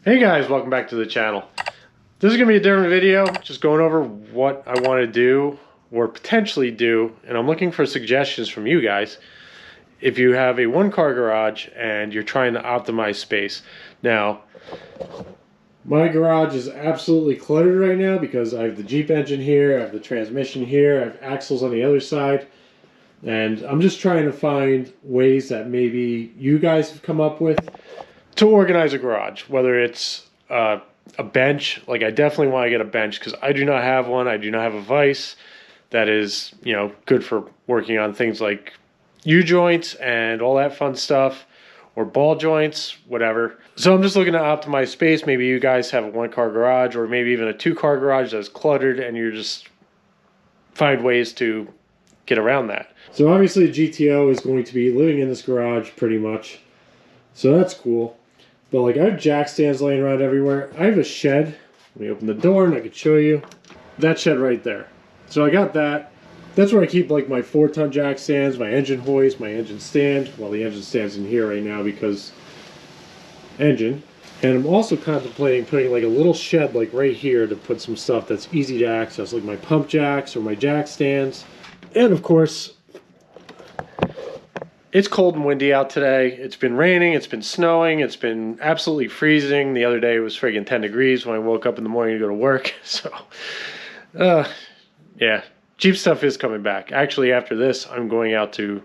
Hey guys, welcome back to the channel. This is going to be a different video, just going over what I want to do or potentially do, and I'm looking for suggestions from you guys if you have a one-car garage and you're trying to optimize space. Now, my garage is absolutely cluttered right now because I have the Jeep engine here, I have the transmission here, I have axles on the other side, and I'm just trying to find ways that maybe you guys have come up with to organize a garage, whether it's a bench. Like, I definitely want to get a bench because I do not have one. I do not have a vise that is, good for working on things like U-joints and all that fun stuff, or ball joints, whatever. So I'm just looking to optimize space. Maybe you guys have a one-car garage or maybe even a two-car garage that's cluttered and you're just find ways to get around that. So obviously GTO is going to be living in this garage pretty much. So that's cool. But like, I have jack stands laying around everywhere. I have a shed. Let me open the door and I can show you. That shed right there. So I got that. That's where I keep like my 4-ton jack stands, my engine hoist, my engine stand. Well, the engine stand's in here right now because engine. And I'm also contemplating putting like a little shed like right here to put some stuff that's easy to access, like my pump jacks or my jack stands. And of course, it's cold and windy out today. It's been raining, it's been snowing, it's been absolutely freezing. The other day it was friggin' 10 degrees when I woke up in the morning to go to work. So, yeah, Jeep stuff is coming back. Actually, after this, I'm going out to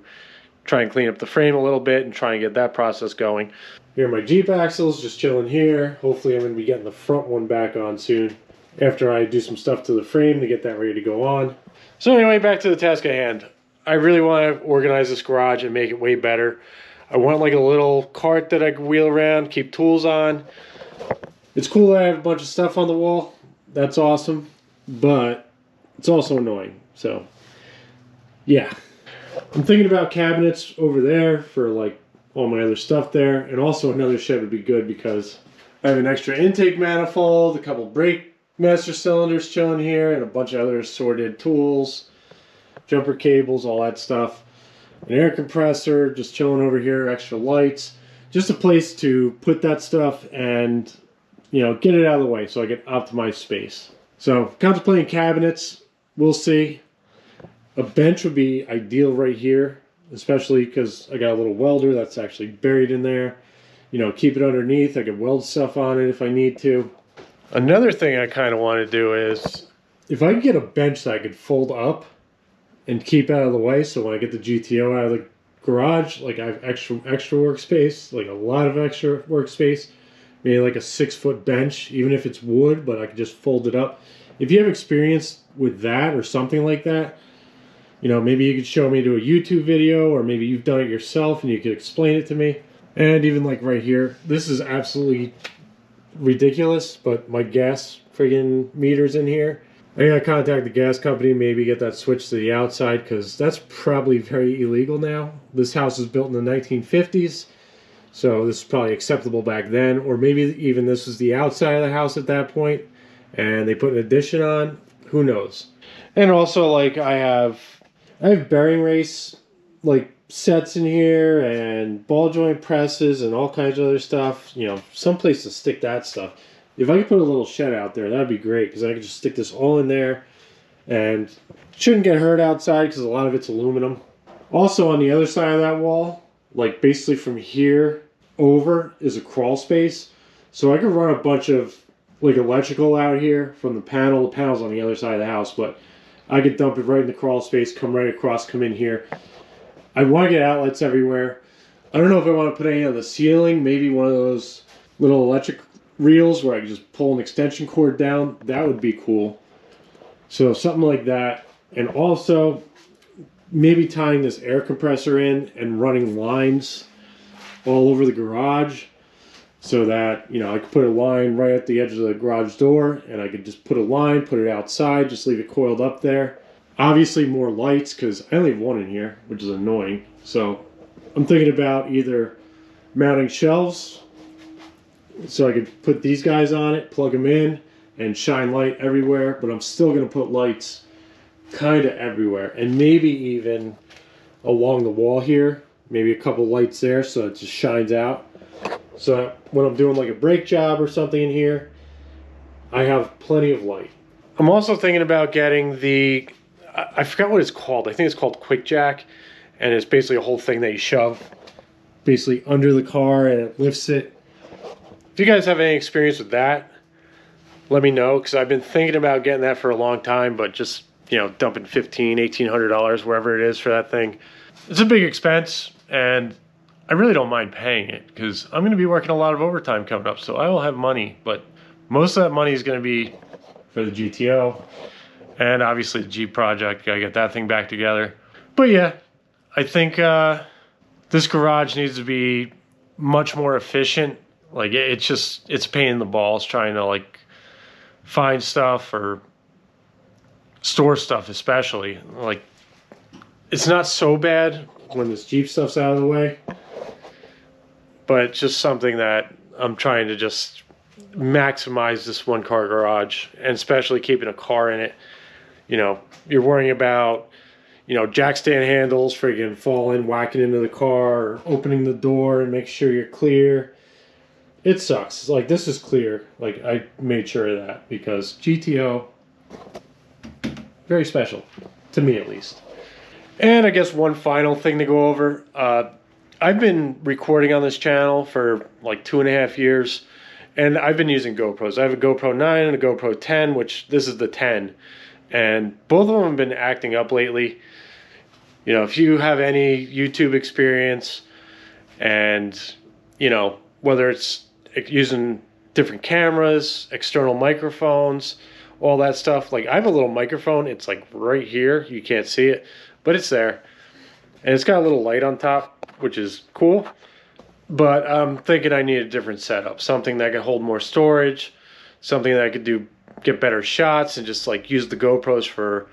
try and clean up the frame a little bit and try and get that process going. Here are my Jeep axles, just chilling here. Hopefully I'm going to be getting the front one back on soon after I do some stuff to the frame to get that ready to go on. So anyway, back to the task at hand. I really want to organize this garage and make it way better. I want like a little cart that I can wheel around, keep tools on. It's cool that I have a bunch of stuff on the wall. That's awesome. But it's also annoying. So, yeah. I'm thinking about cabinets over there for like all my other stuff there. And also another shed would be good because I have an extra intake manifold, a couple brake master cylinders chilling here, and a bunch of other assorted tools. Jumper cables, all that stuff. An air compressor, just chilling over here, extra lights. Just a place to put that stuff and, get it out of the way so I can optimize space. So, contemplating cabinets, we'll see. A bench would be ideal right here, especially because I got a little welder that's actually buried in there. Keep it underneath. I can weld stuff on it if I need to. Another thing I kind of want to do is, if I could get a bench that I could fold up and keep out of the way, so when I get the GTO out of the garage, like I have extra workspace, like a lot of extra workspace, maybe like a 6-foot bench, even if it's wood, but I could just fold it up. If you have experience with that or something like that, maybe you could show me to a YouTube video, or maybe you've done it yourself and you could explain it to me. And even like right here, this is absolutely ridiculous, but my gas friggin' meter's in here. I gotta contact the gas company, maybe get that switched to the outside, because that's probably very illegal now. This house was built in the 1950s, so this is probably acceptable back then. Or maybe even this was the outside of the house at that point, and they put an addition on. Who knows? And also, like, I have bearing race, like, sets in here, and ball joint presses, and all kinds of other stuff. Some place to stick that stuff. If I could put a little shed out there, that'd be great, because I could just stick this all in there and it shouldn't get hurt outside because a lot of it's aluminum. Also, on the other side of that wall, like basically from here over, is a crawl space. So I could run a bunch of like electrical out here from the panel. The panel's on the other side of the house, but I could dump it right in the crawl space, come right across, come in here. I want to get outlets everywhere. I don't know if I want to put any on the ceiling, maybe one of those little electric reels where I can just pull an extension cord down. That would be cool. So something like that. And also maybe tying this air compressor in and running lines all over the garage so that I could put a line right at the edge of the garage door, and I could just put a line, put it outside, just leave it coiled up there. Obviously more lights, because I only have one in here, which is annoying. So I'm thinking about either mounting shelves so I could put these guys on it, plug them in, and shine light everywhere. But I'm still going to put lights kind of everywhere. And maybe even along the wall here. Maybe a couple lights there so it just shines out. so that when I'm doing like a brake job or something in here, I have plenty of light. I'm also thinking about getting the, I forgot what it's called. I think it's called Quick Jack, and it's basically a whole thing that you shove basically under the car and it lifts it. If you guys have any experience with that, let me know, because I've been thinking about getting that for a long time, but just, you know, dumping $1,500-$1,800 wherever it is for that thing. It's a big expense, and I really don't mind paying it because I'm going to be working a lot of overtime coming up, so I will have money, but most of that money is going to be for the GTO and obviously the Jeep project. Gotta get that thing back together. But yeah, I think this garage needs to be much more efficient. Like, it's a pain in the balls trying to like find stuff or store stuff, especially. Like, it's not so bad when this Jeep stuff's out of the way, but it's just something that I'm trying to just maximize this one car garage, and especially keeping a car in it. You know, you're worrying about, you know, jack stand handles friggin' falling, whacking into the car, or opening the door and make sure you're clear. It sucks. It's like, this is clear. Like, I made sure of that because GTO, very special to me at least. And I guess one final thing to go over. I've been recording on this channel for like 2.5 years, and I've been using GoPros. I have a GoPro 9 and a GoPro 10, which this is the 10. And both of them have been acting up lately. You know, if you have any YouTube experience, and, you know, whether it's using different cameras, external microphones, all that stuff. Like, I have a little microphone. It's like right here. You can't see it, but it's there. And it's got a little light on top, which is cool. But I'm thinking I need a different setup. Something that can hold more storage. Something that I could get better shots and just like use the GoPros for,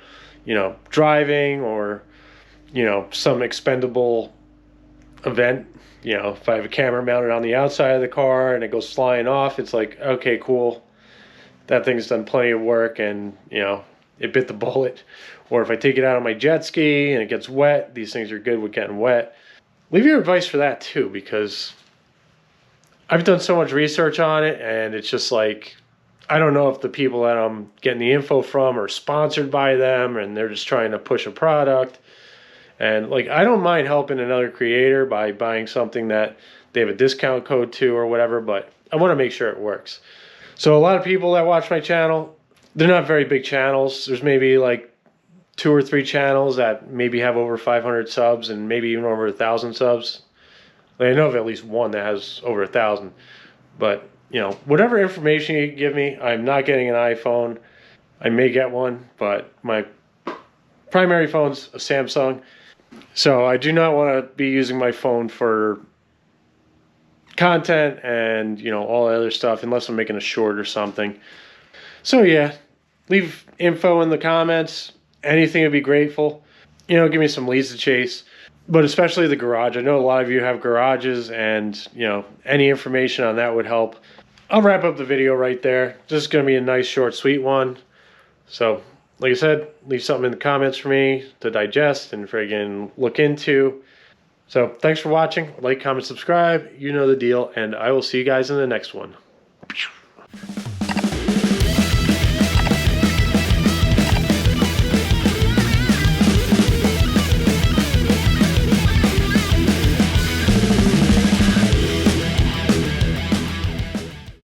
you know, driving or, you know, some expendable event. You know, if I have a camera mounted on the outside of the car and it goes flying off, it's like, okay, cool. That thing's done plenty of work and, you know, it bit the bullet. Or if I take it out on my jet ski and it gets wet, these things are good with getting wet. Leave your advice for that too, because I've done so much research on it, and it's just like, I don't know if the people that I'm getting the info from are sponsored by them and they're just trying to push a product. And like, I don't mind helping another creator by buying something that they have a discount code to or whatever, but I want to make sure it works. So a lot of people that watch my channel, they're not very big channels. There's maybe like 2 or 3 channels that maybe have over 500 subs and maybe even over 1,000 subs. I know of at least one that has over 1,000. But, you know, whatever information you give me, I'm not getting an iPhone. I may get one, but my primary phone's a Samsung. So I do not want to be using my phone for content and, you know, all that other stuff unless I'm making a short or something. So yeah, leave info in the comments. Anything would be grateful. You know, give me some leads to chase, but especially the garage. I know a lot of you have garages, and, you know, any information on that would help. I'll wrap up the video right there. This is going to be a nice, short, sweet one. So, like I said, leave something in the comments for me to digest and friggin' look into. So, thanks for watching. Like, comment, subscribe. You know the deal, and I will see you guys in the next one.